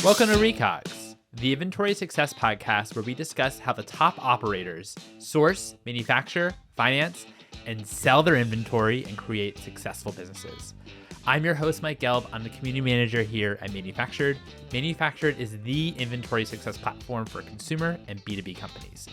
Welcome to Recogs, the inventory success podcast where we discuss how the top operators source, manufacture, finance, and sell their inventory and create successful businesses. I'm your host, Mike Gelb. I'm the community manager here at Manufactured. Manufactured is the inventory success platform for consumer and B2B companies.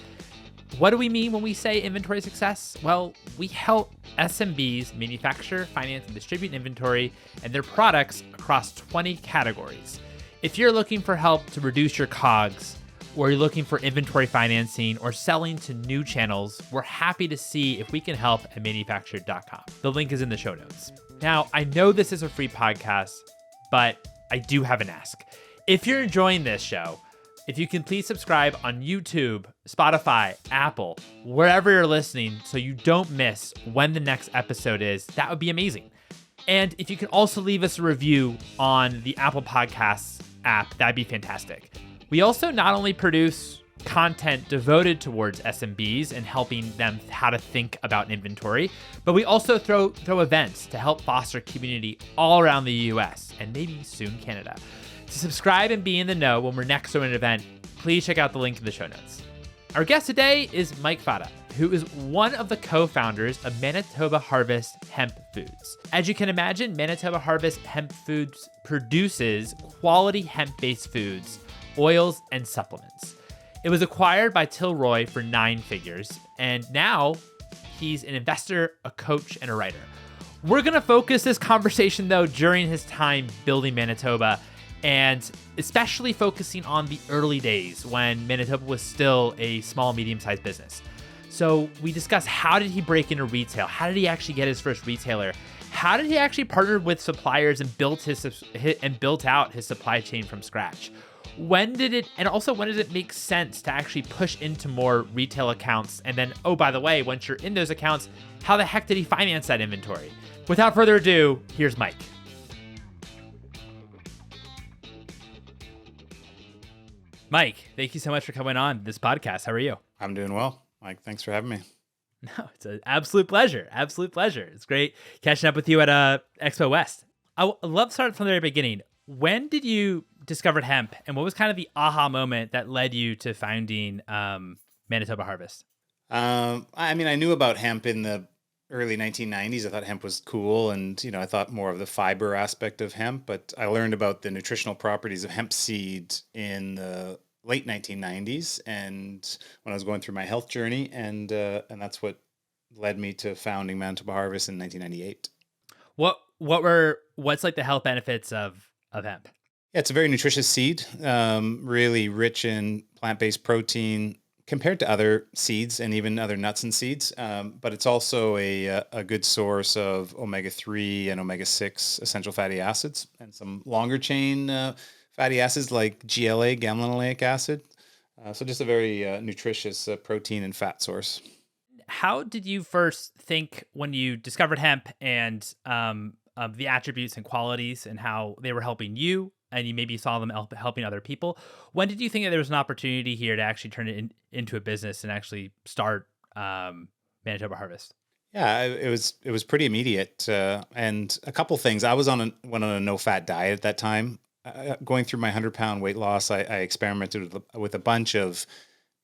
What do we mean when we say inventory success? Well, we help SMBs manufacture, finance, and distribute inventory and their products across 20 categories. If you're looking for help to reduce your COGS, or you're looking for inventory financing or selling to new channels, we're happy to see if we can help at manufactured.com. The link is in the show notes. Now, I know this is a free podcast, but I do have an ask. If you're enjoying this show, if you can please subscribe on YouTube, Spotify, Apple, wherever you're listening so you don't miss when the next episode is, that would be amazing. And if you can also leave us a review on the Apple Podcasts app, that'd be fantastic. We also not only produce content devoted towards SMBs and helping them how to think about inventory, but we also throw events to help foster community all around the US and maybe soon Canada. To subscribe and be in the know when we're next doing an event, please check out the link in the show notes. Our guest today is Mike Fata, who is one of the co-founders of Manitoba Harvest Hemp Foods. As you can imagine, Manitoba Harvest Hemp Foods produces quality hemp-based foods, oils, and supplements. It was acquired by Tilroy for 9 figures, and now he's an investor, a coach, and a writer. We're going to focus this conversation, though, during his time building Manitoba, and especially focusing on the early days when Manitoba was still a small, medium-sized business. So we discuss how did he break into retail? How did he actually get his first retailer? How did he actually partner with suppliers and built out his supply chain from scratch? When did it make sense to actually push into more retail accounts? And then, oh, by the way, once you're in those accounts, how the heck did he finance that inventory? Without further ado, here's Mike. Mike, thank you so much for coming on this podcast. How are you? I'm doing well, Mike. Thanks for having me. No, it's an absolute pleasure. Absolute pleasure. It's great catching up with you at Expo West. I love to start from the very beginning. When did you discover hemp, and what was kind of the aha moment that led you to founding Manitoba Harvest? I knew about hemp in the early 1990s. I thought hemp was cool, and I thought more of the fiber aspect of hemp. But I learned about the nutritional properties of hemp seed in the late 1990s, and when I was going through my health journey, and that's what led me to founding Manitoba Harvest in 1998. What's like the health benefits of hemp? Yeah, it's a very nutritious seed, really rich in plant-based protein compared to other seeds and even other nuts and seeds. But it's also a good source of omega-3 and omega-6 essential fatty acids and some longer chain fatty acids like GLA, gamma-linoleic acid. So just a very nutritious protein and fat source. How did you first think when you discovered hemp and the attributes and qualities and how they were helping you, and you maybe saw them helping other people? When did you think that there was an opportunity here to actually turn it into a business and actually start Manitoba Harvest? Yeah, it was pretty immediate, and a couple things. I went on a no-fat diet at that time. Going through my 100-pound weight loss, I experimented with a bunch of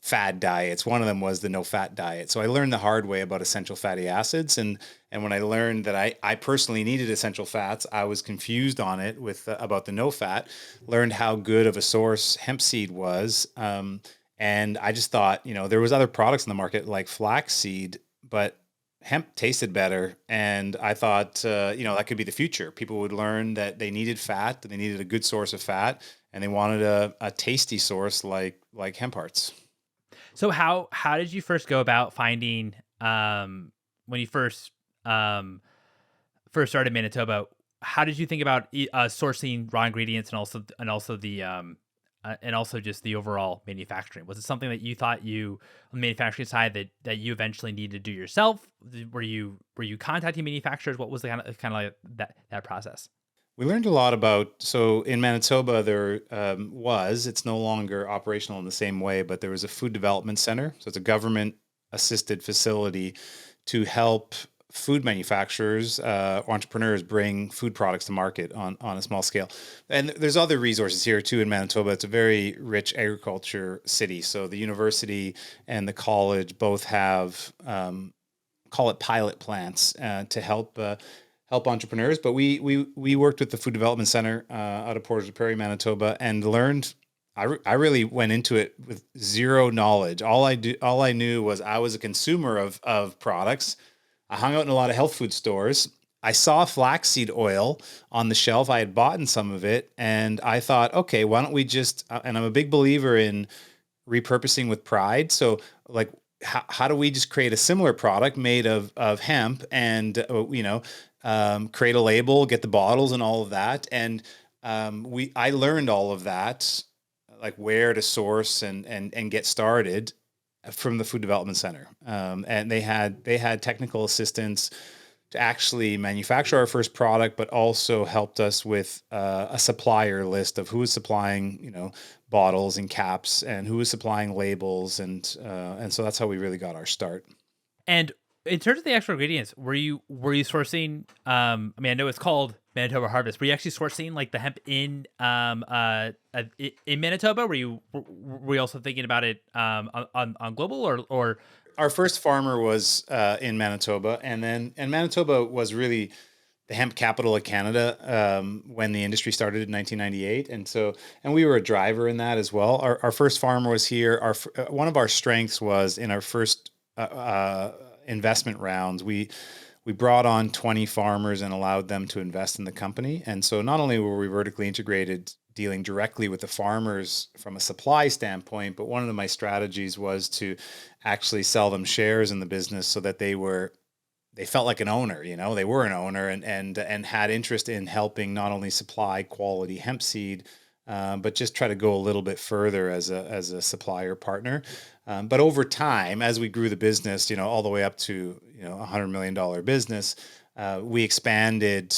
fad diets. One of them was the no-fat diet. So I learned the hard way about essential fatty acids. And when I learned that I personally needed essential fats, I was confused on it about the no-fat, learned how good of a source hemp seed was. And I just thought, there was other products in the market like flaxseed, but hemp tasted better. And I thought, that could be the future. People would learn that they needed fat, that they needed a good source of fat, and they wanted a tasty source like hemp hearts. So how did you first go about finding when you first started Manitoba? How did you think about sourcing raw ingredients and also just the overall manufacturing? Was it something that you thought on the manufacturing side that you eventually needed to do yourself? Were you contacting manufacturers? What was the kind of like that process? We learned a lot so in Manitoba, it's no longer operational in the same way, but there was a food development center. So it's a government assisted facility to help food manufacturers, entrepreneurs bring food products to market on a small scale. And there's other resources here too in Manitoba. It's a very rich agriculture city. So the university and the college both have, call it pilot plants, to help entrepreneurs. But we worked with the Food Development Center out of Portage la Prairie, Manitoba, and learned. I really went into it with zero knowledge. All I knew was I was a consumer of products. I hung out in a lot of health food stores. I saw flaxseed oil on the shelf. I had bought some of it, and I thought, okay, why don't we just? And I'm a big believer in repurposing with pride. So, like, how do we just create a similar product made of hemp and create a label, get the bottles and all of that, and I learned all of that, like where to source and get started from the Food Development Center, and they had technical assistance to actually manufacture our first product, but also helped us with a supplier list of who was supplying, bottles and caps, and who was supplying labels, and so that's how we really got our start. And in terms of the actual ingredients, were you sourcing? I mean, I know it's called Manitoba Harvest. Were you actually sourcing like the hemp in Manitoba? Were you also thinking about it on global or Our first farmer was in Manitoba, and Manitoba was really the hemp capital of Canada when the industry started in 1998, and we were a driver in that as well. Our first farmer was here. One of our strengths was in our first investment rounds. We brought on 20 farmers and allowed them to invest in the company. And so not only were we vertically integrated, dealing directly with the farmers from a supply standpoint, but one of my strategies was to actually sell them shares in the business so that they felt like an owner. They were an owner and had interest in helping not only supply quality hemp seed, but just try to go a little bit further as a supplier partner. But over time, as we grew the business, all the way up to $100 million business, we expanded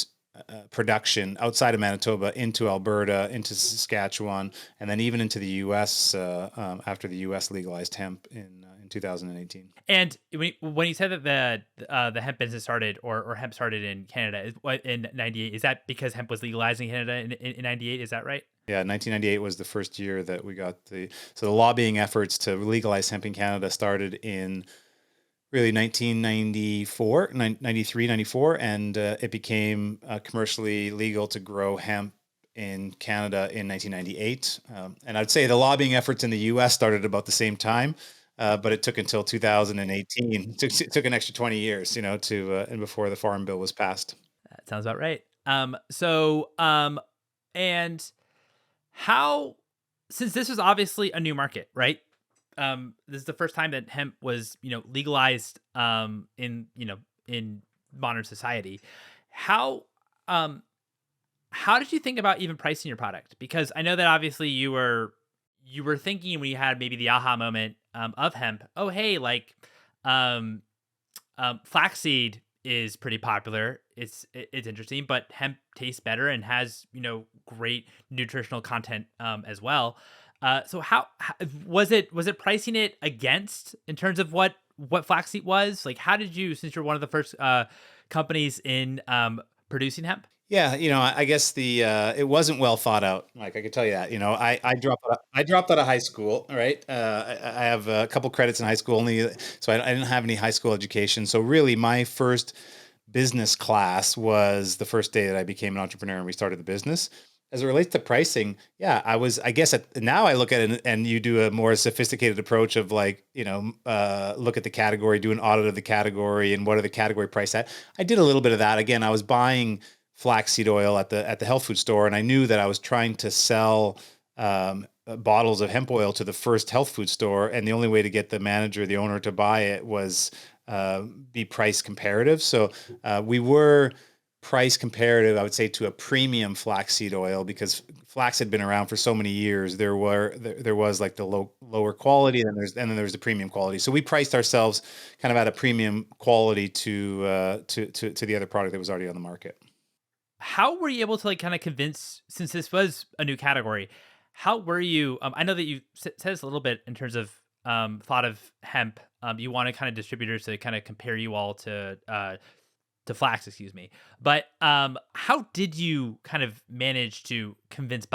production outside of Manitoba into Alberta, into Saskatchewan, and then even into the U.S. After the U.S. legalized hemp in 2018. And when you said that the hemp business started or hemp started in Canada in '98, is that because hemp was legalized in Canada in '98? Is that right? Yeah, 1998 was the first year that we got the lobbying efforts to legalize hemp in Canada started in really 1994, 93, 94, and it became commercially legal to grow hemp in Canada in 1998. And I'd say the lobbying efforts in the U.S. started about the same time, but it took until 2018. It took an extra 20 years, and before the Farm Bill was passed. That sounds about right. And how, since this was obviously a new market, right? This is the first time that hemp was, legalized in modern society. How did you think about even pricing your product? Because I know that obviously you were thinking when you had maybe the aha moment of hemp. Oh, hey, like flaxseed is pretty popular. It's interesting, but hemp tastes better and has great nutritional content as well. So how was it pricing it against in terms of what flaxseed was? Like, how did you, since you're one of the first companies in producing hemp? Yeah, I guess it wasn't well thought out. Like I could tell you that. I dropped out of high school. Right, I have a couple credits in high school only, so I didn't have any high school education. So really, my first business class was the first day that I became an entrepreneur and we started the business. As it relates to pricing, yeah, I guess now I look at it and you do a more sophisticated approach of like, look at the category, do an audit of the category and what are the category price at. I did a little bit of that. Again, I was buying flaxseed oil at the health food store, and I knew that I was trying to sell bottles of hemp oil to the first health food store, and the only way to get the manager, the owner, to buy it was be price comparative. So we were price comparative, I would say, to a premium flaxseed oil because flax had been around for so many years. There was like the lower quality, and then there's the premium quality. So we priced ourselves kind of at a premium quality to the other product that was already on the market. How were you able to like kind of convince, since this was a new category, how were you, I know that you said this a little bit in terms of thought of hemp, you wanted kind of distributors to kind of compare you all to to flax, excuse me. But how did you kind of manage to convince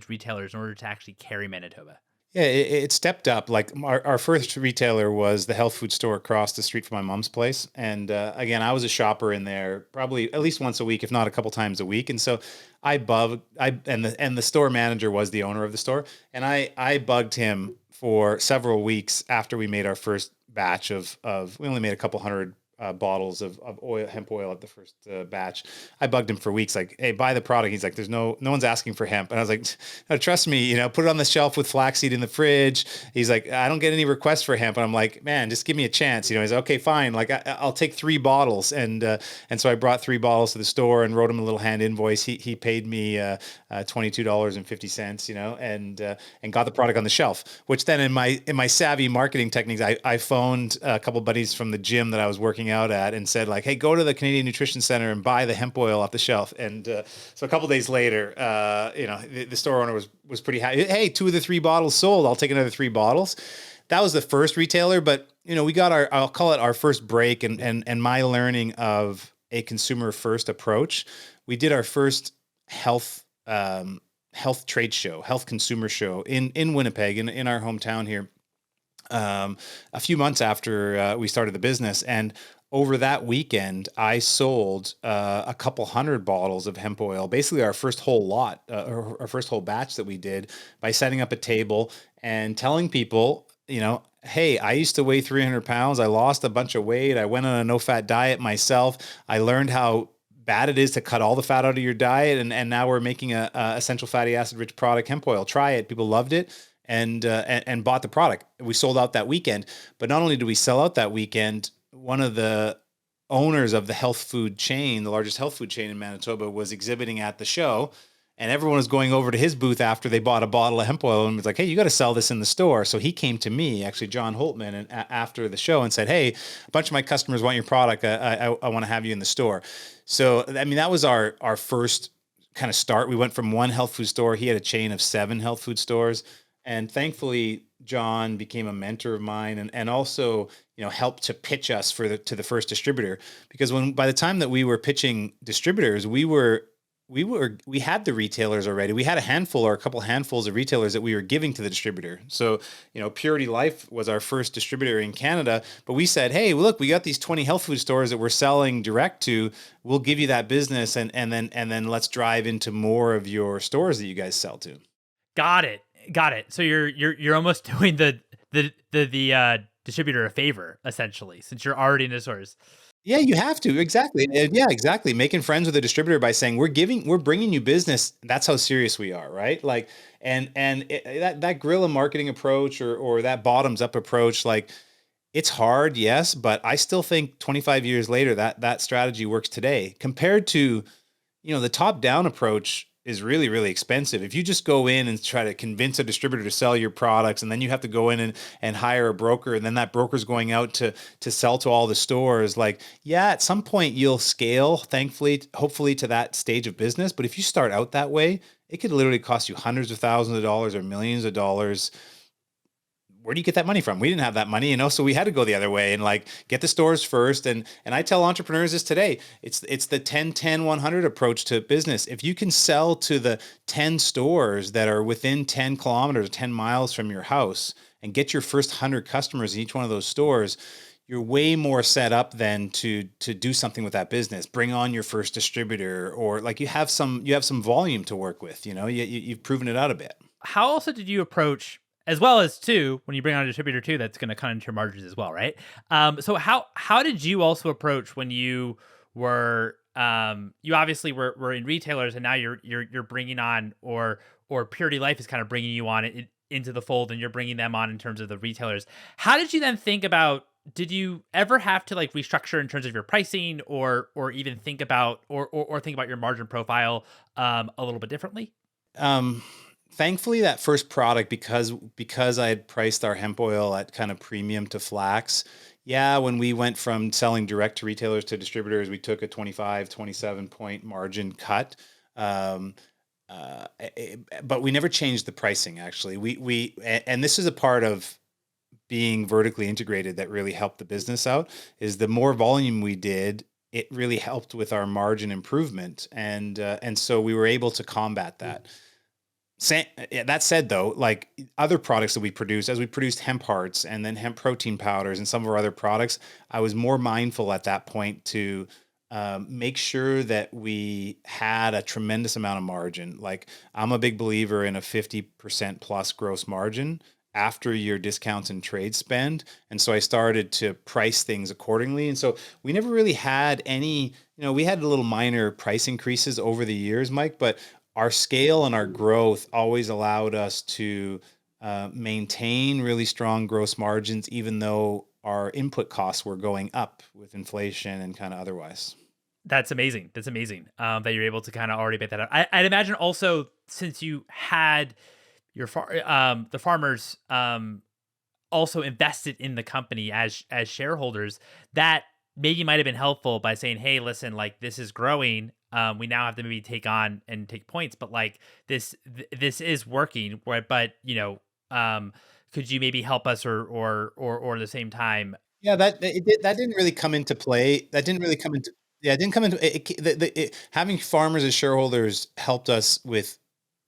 retailers in order to actually carry Manitoba? Yeah, it stepped up. Like our first retailer was the health food store across the street from my mom's place. And again, I was a shopper in there probably at least once a week, if not a couple times a week. And so and the store manager was the owner of the store. And I bugged him for several weeks after we made our first batch we only made a couple hundred bottles of hemp oil at the first batch. I bugged him for weeks, like, "Hey, buy the product." He's like, no one's asking for hemp. And I was like, "No, trust me, put it on the shelf with flaxseed in the fridge." He's like, "I don't get any requests for hemp." And I'm like, "Man, just give me a chance." He's like, "Okay, fine. Like I'll take 3 bottles." And so I brought 3 bottles to the store and wrote him a little hand invoice. He paid me $22.50, and got the product on the shelf, which then in my savvy marketing techniques, I phoned a couple buddies from the gym that I was working out at and said, like, "Hey, go to the Canadian Nutrition Center and buy the hemp oil off the shelf." And so a couple days later, the store owner was pretty happy. "Hey, 2 of the 3 bottles sold. I'll take another 3 bottles." That was the first retailer, but we got I'll call it our first break and my learning of a consumer first approach. We did our first health trade show, health consumer show in Winnipeg, in our hometown here, a few months after we started the business. And over that weekend, I sold a couple hundred bottles of hemp oil, basically our first whole lot, our first whole batch that we did, by setting up a table and telling people, "Hey, I used to weigh 300 pounds. I lost a bunch of weight. I went on a no-fat diet myself. I learned how bad it is to cut all the fat out of your diet. And now we're making a essential fatty acid rich product, hemp oil. Try it." People loved it and bought the product. We sold out that weekend. But not only did we sell out that weekend, one of the owners of the health food chain, the largest health food chain in Manitoba, was exhibiting at the show. And everyone was going over to his booth after they bought a bottle of hemp oil and was like, "Hey, you got to sell this in the store." So he came to me, actually, John Holtman, and after the show and said, "Hey, a bunch of my customers want your product. I want to have you in the store." So, I mean, that was our first kind of start. We went from one health food store. He had a chain of 7 health food stores. And thankfully, John became a mentor of mine and also, helped to pitch us to the first distributor. Because by the time that we were pitching distributors, we had the retailers already. We had a handful or a couple handfuls of retailers that we were giving to the distributor. So, Purity Life was our first distributor in Canada, but we said, "Hey, look, we got these 20 health food stores that we're selling direct to. We'll give you that business and then let's drive into more of your stores that you guys sell to." Got it. So you're almost doing the distributor a favor, essentially, since you're already in the stores. Yeah, you have to. Exactly. And yeah, exactly. Making friends with a distributor by saying, we're bringing you business. That's how serious we are. Right. Like, that guerrilla marketing approach or that bottoms up approach, like, it's hard. Yes. But I still think 25 years later, that strategy works today compared to, the top down approach is really, really expensive. If you just go in and try to convince a distributor to sell your products, and then you have to go in and hire a broker, and then that broker's going out to sell to all the stores, like, yeah, at some point you'll scale, thankfully, hopefully, to that stage of business. But if you start out that way, it could literally cost you hundreds of thousands of dollars or millions of dollars. Where do you get that money from? We didn't have that money, so we had to go the other way and like get the stores first. And I tell entrepreneurs this today, it's the 10-10-100 approach to business. If you can sell to the 10 stores that are within 10 kilometers, 10 miles from your house and get your first 100 customers in each one of those stores, you're way more set up than to do something with that business. Bring on your first distributor, or like you have some volume to work with, you've proven it out a bit. How also did you approach, as well as too, when you bring on a distributor too, that's going to cut into your margins as well, right? So how did you also approach when you were you obviously were in retailers, and now you're bringing on or Purity Life is kind of bringing you on into the fold, and you're bringing them on in terms of the retailers. How did you then think about? Did you ever have to like restructure in terms of your pricing, or even think about or think about your margin profile a little bit differently? Thankfully, that first product, because I had priced our hemp oil at kind of premium to flax. Yeah, when we went from selling direct to retailers to distributors, we took a 25, 27 point margin cut. But we never changed the pricing. Actually, and this is a part of being vertically integrated that really helped the business out. Is the more volume we did it really helped with our margin improvement, and so we were able to combat that. That said, though, like other products that we produce, as we produced hemp hearts and then hemp protein powders and some of our other products, I was more mindful at that point to make sure that we had a tremendous amount of margin. Like I'm a big believer in a 50% plus gross margin after your discounts and trade spend. And so I started to price things accordingly. And so we never really had any, we had a little minor price increases over the years, Mike, but our scale and our growth always allowed us to maintain really strong gross margins, even though our input costs were going up with inflation and kind of otherwise. That's amazing. That's amazing that you're able to kind of already make that up. I'd imagine also since you had the farmers also invested in the company as shareholders, that maybe might have been helpful by saying, "Hey, listen, like this is growing. We now have to maybe take on and take points, but like this is working. But could you maybe help us or at the same time?" Yeah, that didn't really come into play. That didn't really come into Yeah, it didn't come into having farmers as shareholders helped us with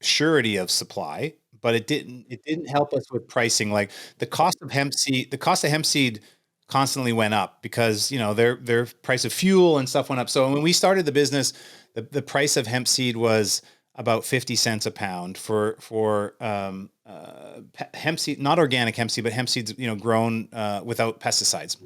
surety of supply, but it didn't help us with pricing. Like the cost of hemp seed constantly went up because their price of fuel and stuff went up. So when we started the business, the price of hemp seed was about 50 cents a pound for hemp seed, not organic hemp seed, but hemp seeds, grown without pesticides,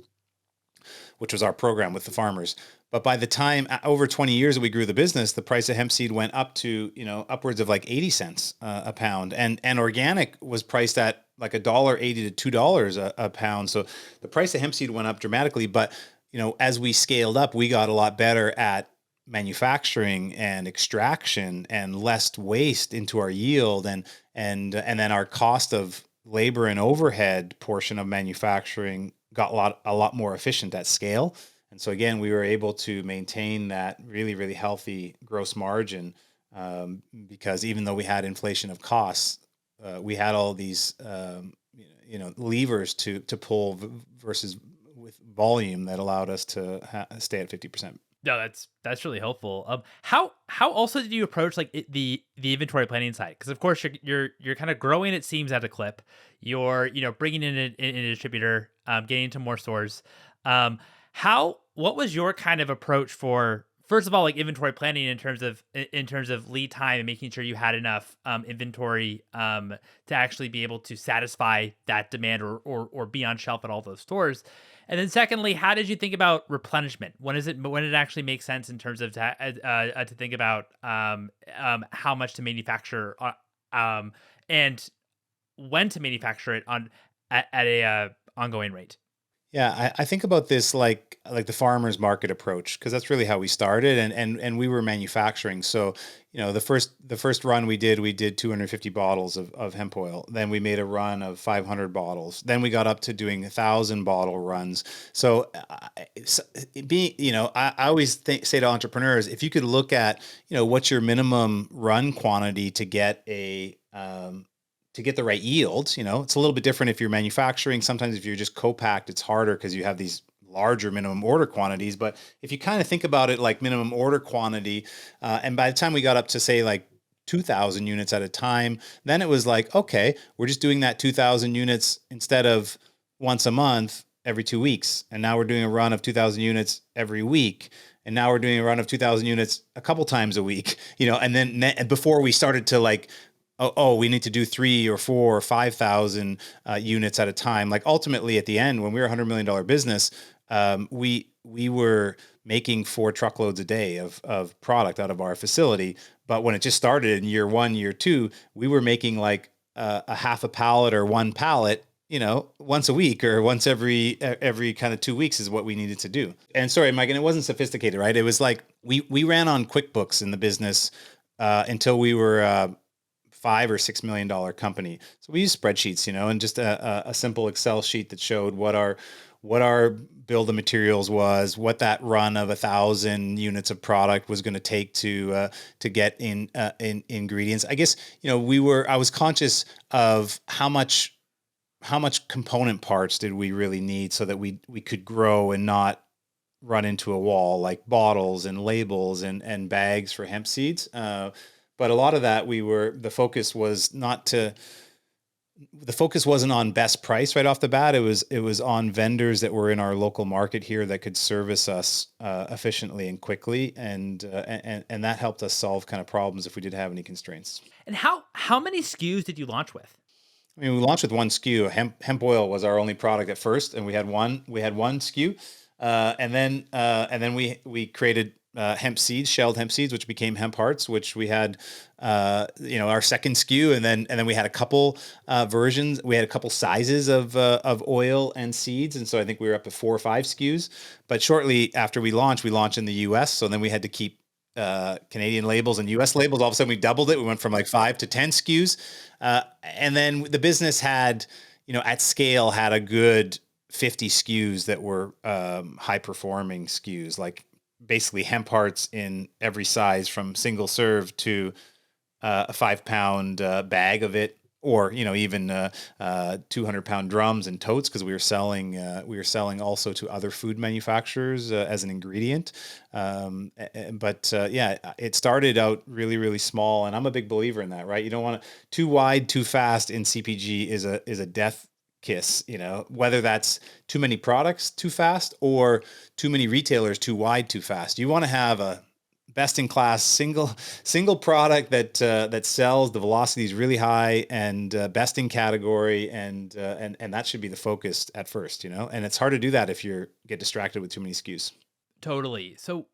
which was our program with the farmers. But by the time over 20 years that we grew the business, the price of hemp seed went up to, upwards of like 80 cents a pound. And organic was priced at like $1.80 to $2 a pound. So the price of hemp seed went up dramatically. But, as we scaled up, we got a lot better at manufacturing and extraction and less waste into our yield. And then our cost of labor and overhead portion of manufacturing got a lot more efficient at scale. And so again, we were able to maintain that really, really healthy gross margin because even though we had inflation of costs, we had all these levers to pull versus with volume that allowed us to stay at 50%. No, that's really helpful. How also did you approach like the inventory planning side? Because of course you're kind of growing. It seems at a clip. You're bringing in a distributor, getting into more stores. What was your kind of approach for first of all like inventory planning in terms of lead time and making sure you had enough inventory to actually be able to satisfy that demand or be on shelf at all those stores. And then secondly, how did you think about replenishment? When it actually makes sense in terms of to think about how much to manufacture and when to manufacture it at a ongoing rate? Yeah, I think about this like the farmers market approach because that's really how we started, and we were manufacturing. So the first run we did 250 bottles of hemp oil. Then we made a run of 500 bottles. Then we got up to doing 1,000 bottle runs. So I always say to entrepreneurs, if you could look at what's your minimum run quantity to get the right yields. It's a little bit different if you're manufacturing. Sometimes if you're just co-packed, it's harder because you have these larger minimum order quantities. But if you kind of think about it like minimum order quantity, and by the time we got up to say like 2,000 units at a time, then it was like, okay, we're just doing that 2,000 units instead of once a month, every 2 weeks. And now we're doing a run of 2,000 units every week. And now we're doing a run of 2,000 units a couple times a week, and then before we started to like, we need to do 3 or 4 or 5,000 units at a time. Like ultimately at the end, when we were a $100 million business, we were making 4 truckloads a day of product out of our facility. But when it just started in year 1, year 2, we were making like a half a pallet or 1 pallet, once a week or once every kind of 2 weeks is what we needed to do. And sorry, Mike, and it wasn't sophisticated, right? It was like we ran on QuickBooks in the business until we were $5 or $6 million company. So we use spreadsheets, and just a simple Excel sheet that showed what our bill of materials was, what that run of 1,000 units of product was going to take to get in ingredients. I guess I was conscious of how much component parts did we really need so that we could grow and not run into a wall, like bottles and labels and bags for hemp seeds. But a lot of that the focus wasn't on best price right off the bat. It was on vendors that were in our local market here that could service us efficiently and quickly, and that helped us solve kind of problems if we did have any constraints. And how many SKUs did you launch with? I mean, we launched with one SKU. Hemp oil was our only product at first, and we had one SKU, and then we created shelled hemp seeds, which became hemp hearts, which we had, our second SKU, and then we had a couple versions. We had a couple sizes of oil and seeds, and so I think we were up to 4 or 5 SKUs. But shortly after we launched in the U.S. So then we had to keep Canadian labels and US labels. All of a sudden we doubled it. We went from like 5 to 10 SKUs. And then the business had, at scale had a good 50 SKUs that were high performing SKUs, like basically hemp hearts in every size from single serve to a 5 pound bag of it, or even 200 pound drums and totes, because we were selling also to other food manufacturers as an ingredient. Yeah, it started out really, really small, and I'm a big believer in that. Right, you don't want to too wide, too fast in CPG is a death kiss. Whether that's too many products too fast or too many retailers too wide too fast. You want to have a best in class single product that sells, the velocity is really high, and best in category, and that should be the focus at first. And it's hard to do that if you get distracted with too many SKUs. Totally. So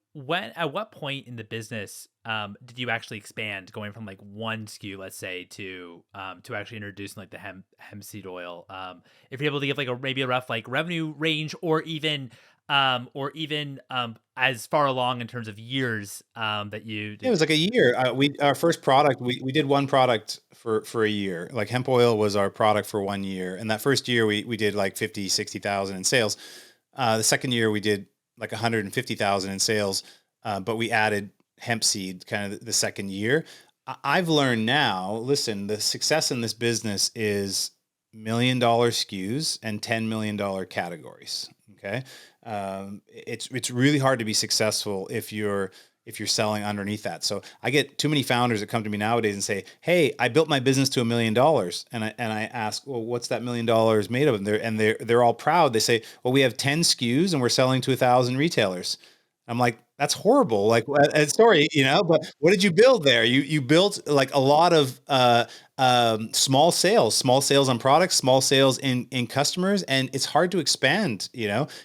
at what point in the business did you actually expand, going from like one SKU, let's say, to actually introducing like the hemp seed oil? If you're able to give like maybe a rough like revenue range, or even as far along in terms of years that you It did. was like a year. Our first product, we did one product for a year. Like hemp oil was our product for 1 year, and that first year we did like 50,000-60,000 in sales. The second year we did like 150,000 in sales, but we added hemp seed kind of the second year. I've learned now. Listen, the success in this business is $1 million SKUs and $10 million categories. Okay, it's really hard to be successful if you're selling underneath that. So I get too many founders that come to me nowadays and say, "Hey, I built my business to $1 million," and I ask, "Well, what's that $1 million made of?" And they're all proud. They say, "Well, we have 10 SKUs and we're selling to 1,000 retailers." I'm like, "That's horrible." Like, sorry, but what did you build there? You built like a lot of small sales on products, small sales in customers, and it's hard to expand,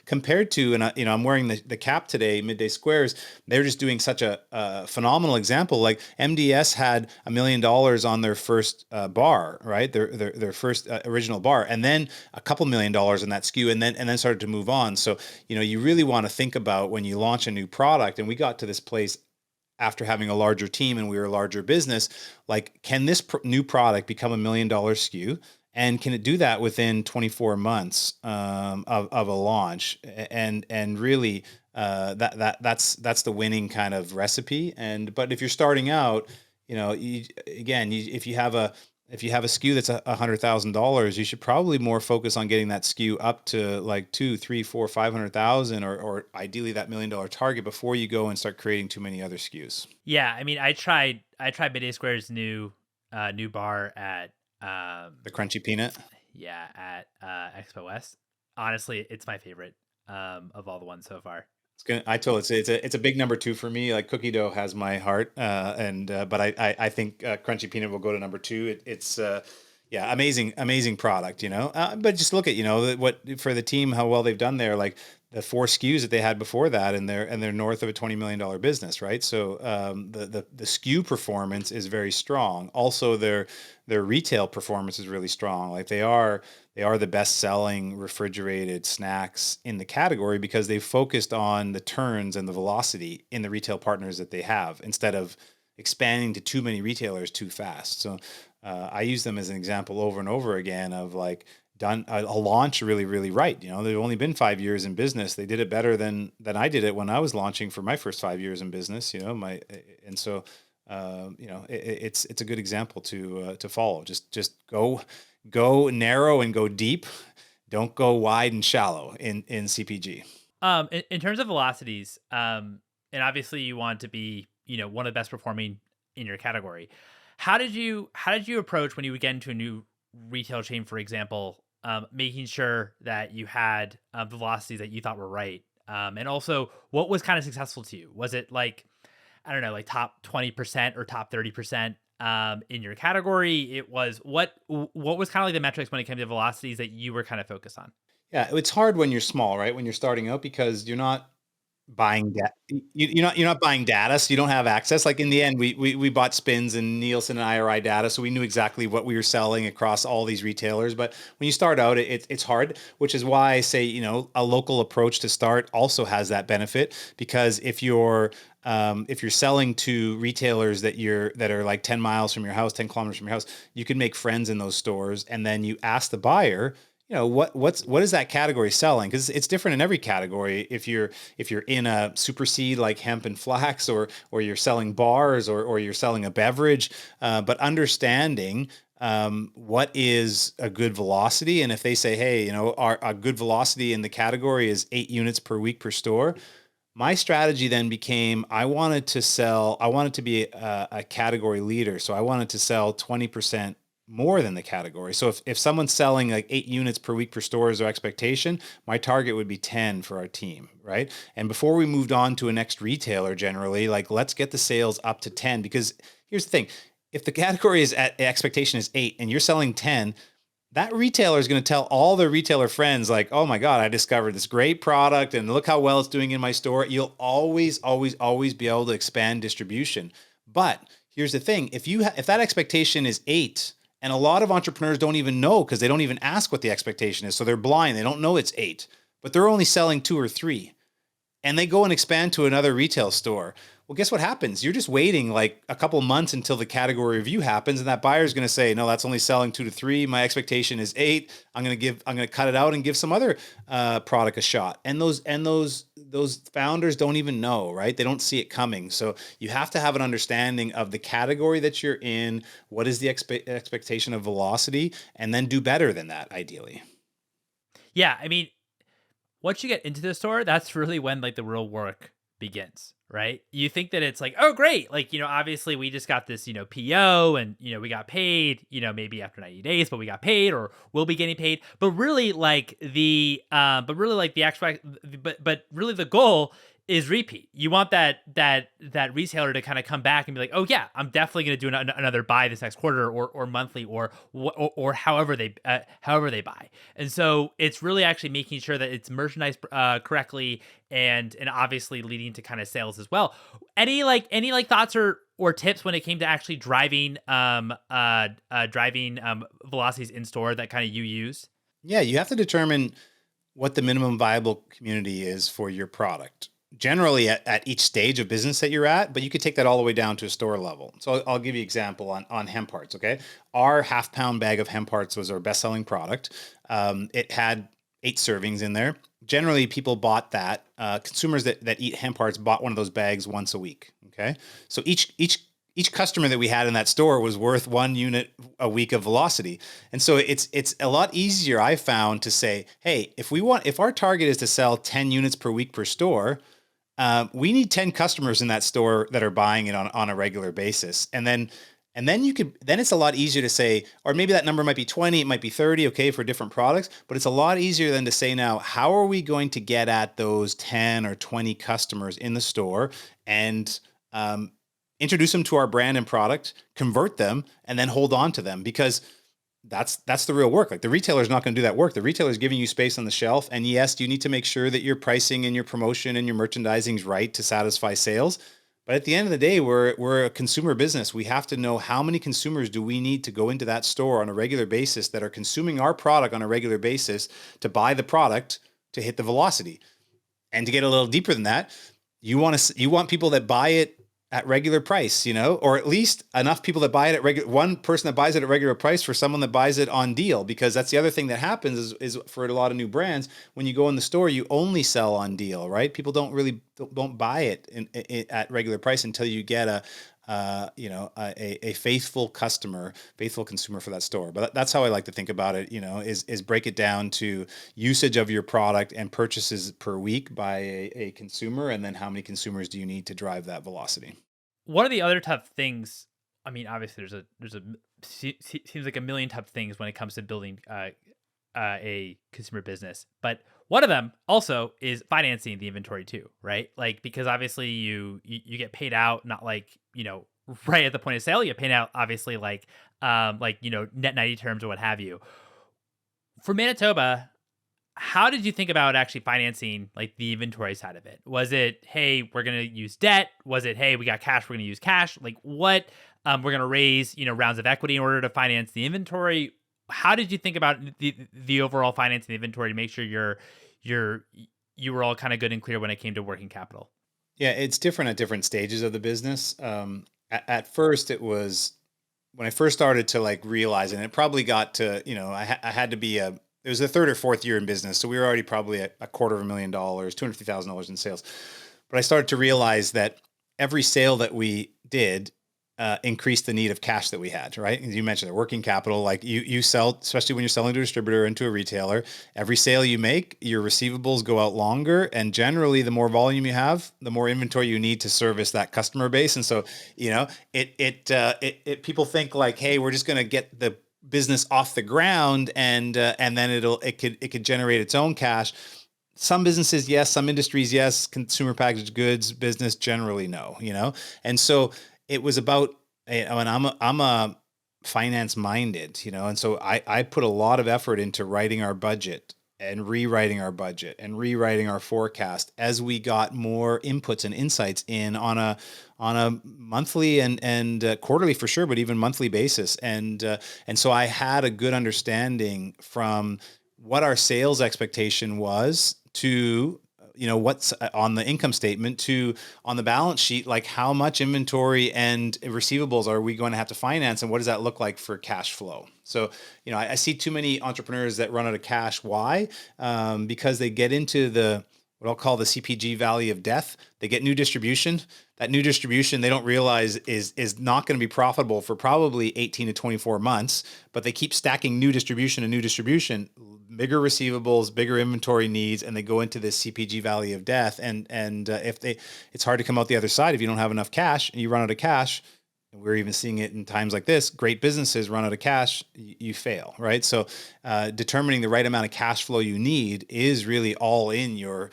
compared to, and I'm wearing the cap today, Midday Squares. They're just doing such a phenomenal example. Like MDS had $1 million on their first bar, right? Their first original bar, and then a couple $1 million in that SKU, and then started to move on. So you really want to think about when you launch a new product, and we got to this place after having a larger team and we were a larger business, like, can this new product become $1 million SKU? And can it do that within 24 months of a launch? And really, that's the winning kind of recipe. But if you're starting out, if you have a SKU that's $100,000, you should probably more focus on getting that SKU up to like 2, 3, 4, 500,000, or ideally that $1 million target before you go and start creating too many other SKUs. Yeah, I mean, I tried Midday Square's new bar at The crunchy peanut. yeah, at Expo West. Honestly, it's my favorite of all the ones so far. I told it's a big number 2 for me. Like cookie dough has my heart, and but I think crunchy peanut will go to number 2. It's yeah, amazing product, But just look at what for the team, how well they've done there. Like the 4 SKUs that they had before that, and they're north of a $20 million business, right? So the SKU performance is very strong. Also, their retail performance is really strong. Like they are the best selling refrigerated snacks in the category because they've focused on the turns and the velocity in the retail partners that they have, instead of expanding to too many retailers too fast. So I use them as an example over and over again of like done a launch really, really right. They've only been 5 years in business. They did it better than I did it when I was launching for my first 5 years in business, and so it's a good example to follow. Just go narrow and go deep. Don't go wide and shallow in CPG. In terms of velocities, and obviously you want to be, one of the best performing in your category. How did you approach when you would get into a new retail chain, for example, making sure that you had the velocities that you thought were right? And also, what was kind of successful to you? Was it like, I don't know, like top 20% or top 30% in your category? It was what was kind of like the metrics when it came to velocities that you were kind of focused on? Yeah, it's hard when you're small, right? When you're starting out because you're not buying da you're not buying data, so you don't have access. Like, in the end, we bought Spins and Nielsen and IRI data, so we knew exactly what we were selling across all these retailers. But when you start out, it's hard, which is why I say, a local approach to start also has that benefit. Because if you're selling to retailers that are like 10 miles from your house, 10 kilometers from your house, you can make friends in those stores, and then you ask the buyer, what is that category selling? Because it's different in every category. If you're in a super seed like hemp and flax, or you're selling bars, or you're selling a beverage, but understanding what is a good velocity. And if they say, hey, a good velocity in the category is 8 units per week per store, my strategy then became, I wanted to be a category leader. So I wanted to sell 20% more than the category. So if someone's selling like 8 units per week per store is their expectation, my target would be 10 for our team, right? And before we moved on to a next retailer, generally, like, let's get the sales up to 10. Because here's the thing, if the category is at expectation is 8 and you're selling 10, that retailer is going to tell all their retailer friends, like, oh my God, I discovered this great product and look how well it's doing in my store. You'll always, always, always be able to expand distribution. But here's the thing, if that expectation is 8, and a lot of entrepreneurs don't even know, because they don't even ask what the expectation is. So they're blind. They don't know it's 8, but they're only selling 2 or 3, and they go and expand to another retail store. Well, guess what happens? You're just waiting like a couple months until the category review happens, and that buyer is going to say, "No, that's only selling 2 to 3. My expectation is 8. I'm going to cut it out and give some other product a shot." And those founders don't even know, right? They don't see it coming. So you have to have an understanding of the category that you're in. What is the expectation of velocity, and then do better than that, ideally. Yeah, I mean, once you get into the store, that's really when like the real work begins, right? You think that it's like, oh, great. Like, obviously we just got this, PO and, we got paid, maybe after 90 days, but we got paid or we'll be getting paid. But really the actual, but really the goal is repeat. You want that retailer to kind of come back and be like, oh yeah, I'm definitely going to do another buy this next quarter or monthly or however they buy. And so it's really actually making sure that it's merchandised correctly and obviously leading to kind of sales as well. Any thoughts or tips when it came to actually driving velocities in store that kind of you use? Yeah, you have to determine what the minimum viable community is for your product. Generally at each stage of business that you're at, but you could take that all the way down to a store level. So I'll give you an example on hemp hearts. Okay. Our half-pound bag of hemp hearts was our best-selling product. It had 8 servings in there. Generally, people bought that. Consumers that eat hemp hearts bought one of those bags once a week. Okay. So each customer that we had in that store was worth 1 unit a week of velocity. And so it's a lot easier, I found, to say, hey, if our target is to sell 10 units per week per store, we need 10 customers in that store that are buying it on a regular basis. And then it's a lot easier to say, or maybe that number might be 20, it might be 30, okay, for different products, but it's a lot easier than to say, now, how are we going to get at those 10 or 20 customers in the store and introduce them to our brand and product, convert them, and then hold on to them? Because that's the real work. Like, the retailer is not going to do that work. The retailer is giving you space on the shelf. And yes, you need to make sure that your pricing and your promotion and your merchandising is right to satisfy sales. But at the end of the day, we're a consumer business. We have to know, how many consumers do we need to go into that store on a regular basis that are consuming our product on a regular basis to buy the product to hit the velocity. And to get a little deeper than that, you want people that buy it at regular price, or at least enough people that buy it at one person that buys it at regular price for someone that buys it on deal. Because that's the other thing that happens is for a lot of new brands, when you go in the store, you only sell on deal, right? People don't buy it at regular price until you get a faithful customer, faithful consumer for that store. But that's how I like to think about it, is break it down to usage of your product and purchases per week by a consumer. And then how many consumers do you need to drive that velocity? One of the other tough things, I mean, obviously seems like a million tough things when it comes to building a consumer business, but one of them also is financing the inventory too, right? Like, because obviously you get paid out, not like, right at the point of sale, you get paid out obviously like, net 90 terms or what have you. For Manitoba, how did you think about actually financing like the inventory side of it? Was it, hey, we're gonna use debt? Was it, hey, we got cash, we're gonna use cash? Like what? We're gonna raise rounds of equity in order to finance the inventory. How did you think about the overall financing the inventory to make sure you're you were all kind of good and clear when it came to working capital? Yeah, it's different at different stages of the business. At first, it was when I first started to like realize, and it probably got to, I had to be it was the third or fourth year in business. So we were already probably at $250,000, $250,000 in sales. But I started to realize that every sale that we did increased the need of cash that we had, right? As you mentioned, the working capital, like you sell, especially when you're selling to a distributor and to a retailer, every sale you make, your receivables go out longer. And generally, the more volume you have, the more inventory you need to service that customer base. And so, people think like, hey, we're just going to get the business off the ground and then it could generate its own cash. Some businesses, yes. Some industries, yes. Consumer packaged goods business, generally, no. And so it was about, and I'm a finance minded, and so I put a lot of effort into writing our budget and rewriting our budget and rewriting our forecast as we got more inputs and insights in on a monthly and quarterly for sure, but even monthly basis. And so I had a good understanding from what our sales expectation was to what's on the income statement to on the balance sheet, like how much inventory and receivables are we going to have to finance and what does that look like for cash flow? So, I see too many entrepreneurs that run out of cash. Why? Because they get into what I'll call the CPG valley of death. They get new distribution. That new distribution, they don't realize is not going to be profitable for probably 18 to 24 months, but they keep stacking new distribution and new distribution, bigger receivables, bigger inventory needs, and they go into this CPG valley of death. And it's hard to come out the other side if you don't have enough cash and you run out of cash. And we're even seeing it in times like this. Great businesses run out of cash, you fail, right? So determining the right amount of cash flow you need is really all in your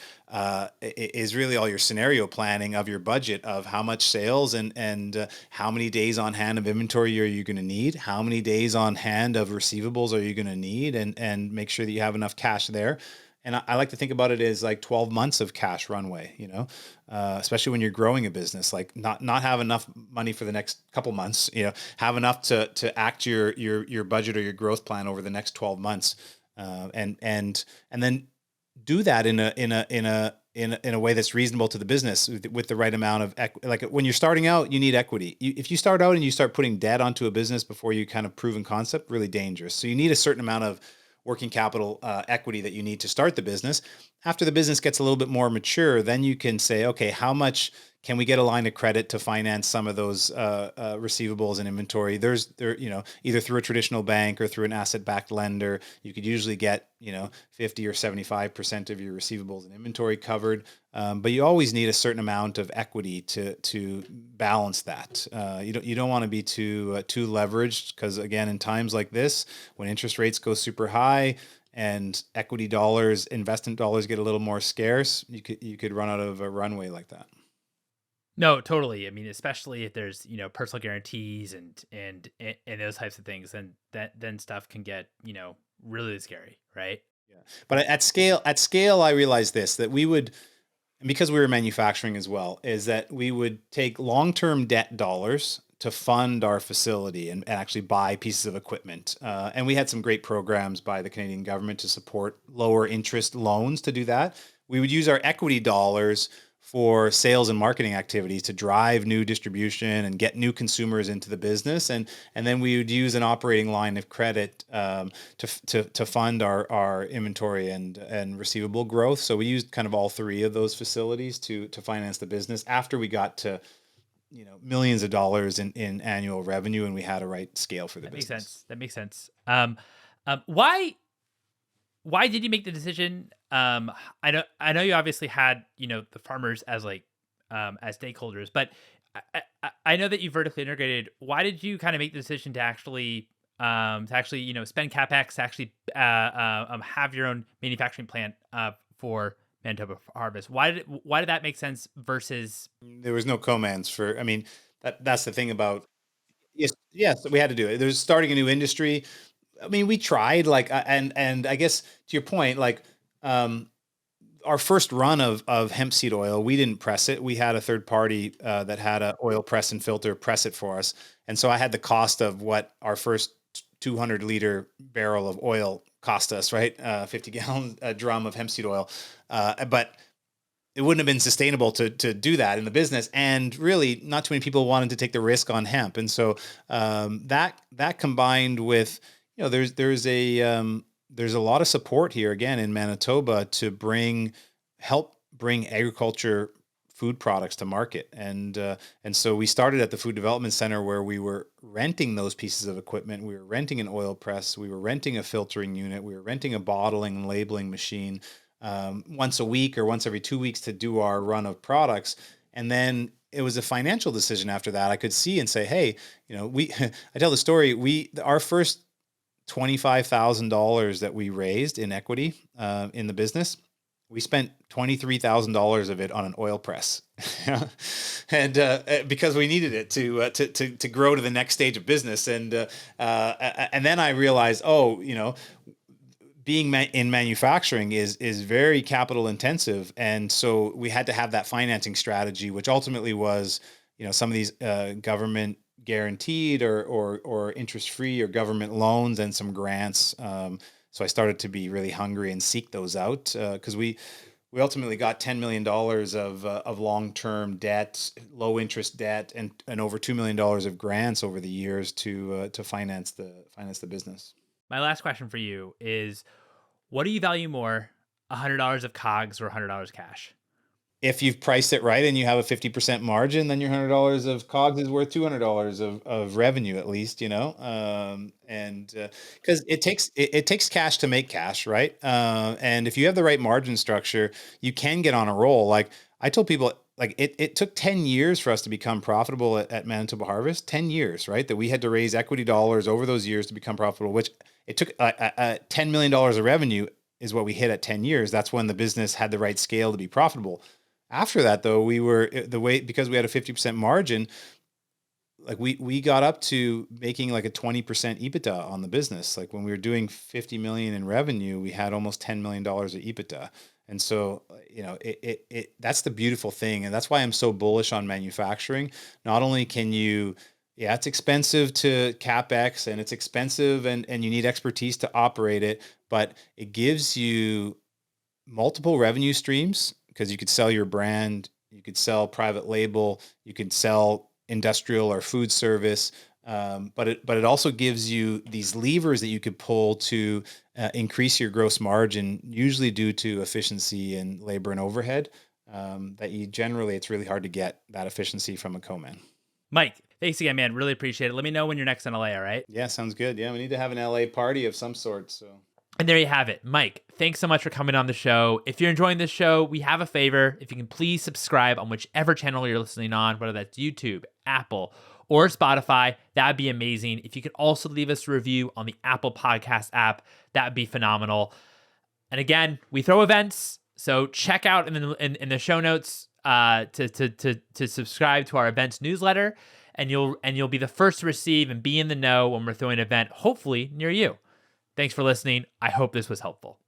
scenario planning of your budget of how much sales and how many days on hand of inventory are you going to need, how many days on hand of receivables are you going to need, and make sure that you have enough cash there. And I like to think about it as like 12 months of cash runway, especially when you're growing a business, like not have enough money for the next couple months, have enough to act your budget or your growth plan over the next 12 months. And then do that in a way that's reasonable to the business with the right amount of like when you're starting out, you need equity. If you start out and you start putting debt onto a business before you kind of proven concept, really dangerous. So you need a certain amount of working capital equity that you need to start the business. After the business gets a little bit more mature, then you can say, okay, how much can we get a line of credit to finance some of those receivables and inventory? Either through a traditional bank or through an asset-backed lender, you could usually get 50 or 75% of your receivables and inventory covered. But you always need a certain amount of equity to balance that. You don't want to be too leveraged, because again, in times like this, when interest rates go super high and equity dollars, investment dollars get a little more scarce, you could run out of a runway like that. No, totally. I mean, especially if there's personal guarantees and those types of things, then stuff can get really scary, right? Yeah. But at scale, I realized this, that we would, and because we were manufacturing as well, is that we would take long-term debt dollars to fund our facility and actually buy pieces of equipment. And we had some great programs by the Canadian government to support lower interest loans to do that. We would use our equity dollars for sales and marketing activities to drive new distribution and get new consumers into the business, and then we would use an operating line of credit to fund our inventory and receivable growth. So we used kind of all three of those facilities to finance the business after we got to millions of dollars in annual revenue, and we had a right scale for the That makes business. sense. That makes sense. Why did you make the decision? I know you obviously had the farmers as as stakeholders, but I know that you vertically integrated. Why did you kind of make the decision to actually spend capex to actually have your own manufacturing plant for Manitoba Harvest? Why did that make sense versus? There was no commands for. I mean, that's the thing about. Yes, we had to do it. There's starting a new industry. I mean, we tried and I guess to your point, um, our first run of hemp seed oil, we didn't press it. We had a third party that had a oil press and filter press it for us, and so I had the cost of what our first 200-liter barrel of oil cost us, right? 50-gallon drum of hemp seed oil, but it wouldn't have been sustainable to do that in the business, and really not too many people wanted to take the risk on hemp, and so that combined with there's a lot of support here again in Manitoba to help bring agriculture food products to market, and so we started at the Food Development Center where we were renting those pieces of equipment. We were renting an oil press, we were renting a filtering unit, we were renting a bottling and labeling machine once a week or once every 2 weeks to do our run of products. And then it was a financial decision after that. I could see and say, hey, we I tell the story, our first $25,000 that we raised in equity in the business, we spent $23,000 of it on an oil press, and because we needed it to grow to the next stage of business. And then I realized, being in manufacturing is very capital intensive, and so we had to have that financing strategy, which ultimately was, some of these government guaranteed or interest free or government loans and some grants. So I started to be really hungry and seek those out because we ultimately got $10 million of long term debt, low interest debt, and over $2 million of grants over the years to finance the business. My last question for you is, what do you value more, $100 of COGS or $100 cash? If you've priced it right and you have a 50% margin, then your $100 of COGS is worth $200 of revenue at least, and because it takes cash to make cash, right? And if you have the right margin structure, you can get on a roll. Like I told people, like it took 10 years for us to become profitable at Manitoba Harvest. 10 years, right? That we had to raise equity dollars over those years to become profitable, which it took $10 million of revenue is what we hit at 10 years. That's when the business had the right scale to be profitable. After that, though, because we had a 50% margin, like we got up to making like a 20% EBITDA on the business. Like when we were doing 50 million in revenue, we had almost $10 million of EBITDA. And so, that's the beautiful thing. And that's why I'm so bullish on manufacturing. Not only can it's expensive to CapEx and it's expensive and you need expertise to operate it, but it gives you multiple revenue streams because you could sell your brand, you could sell private label, you could sell industrial or food service, but it also gives you these levers that you could pull to increase your gross margin, usually due to efficiency and labor and overhead. It's really hard to get that efficiency from a co-man. Mike, thanks again, man. Really appreciate it. Let me know when you're next in LA, all right? Yeah, sounds good. Yeah, we need to have an LA party of some sort. So. And there you have it. Mike, thanks so much for coming on the show. If you're enjoying this show, we have a favor. If you can please subscribe on whichever channel you're listening on, whether that's YouTube, Apple, or Spotify, that'd be amazing. If you could also leave us a review on the Apple Podcast app, that'd be phenomenal. And again, we throw events, so check out in the show notes to subscribe to our events newsletter, and you'll be the first to receive and be in the know when we're throwing an event, hopefully near you. Thanks for listening. I hope this was helpful.